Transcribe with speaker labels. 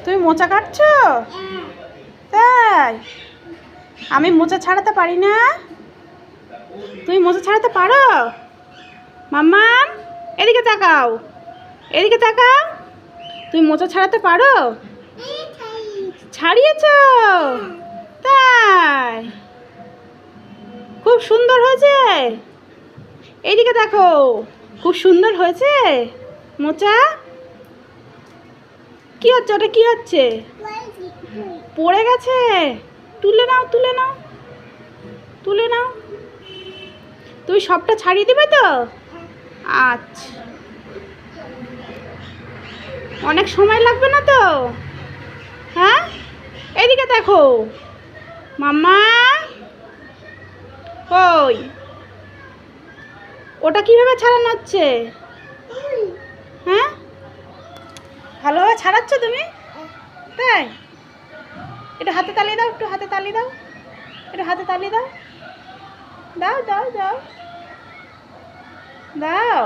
Speaker 1: তুমি মোচা কাটছো? তাই? আমি মোচা ছাড়াতে পারি না। তুমি মোচা ছাড়াতে পারো? মাম্মাম এদিকে তাকাও, এদিকে তাকাও। তুমি মোচা ছাড়াতে পারো? ছাড়িয়েছো? তাই? খুব সুন্দর হয়েছে। এইদিকে দেখো, খুব সুন্দর হয়েছে মোচা। কি হচ্ছে ওটা? কি হচ্ছে? পড়ে গেছে। তুলে নাও, তুলে নাও, তুলে নাও। তুমি সবটা ছাড়িয়ে দেবে তো? আচ্ছা, অনেক সময় লাগবে না তো? হ্যাঁ, এইদিকে দেখো মাম্মা। ওই ওটা কিভাবে ছাড়ানো হচ্ছে? হ্যাঁ, ভালোভাবে ছাড়াচ্ছ তুমি? তাই? একটু হাতে তালি দাও, একটু হাতে তালি দাও, একটু হাতে তালি দাও। দাও দাও দাও দাও।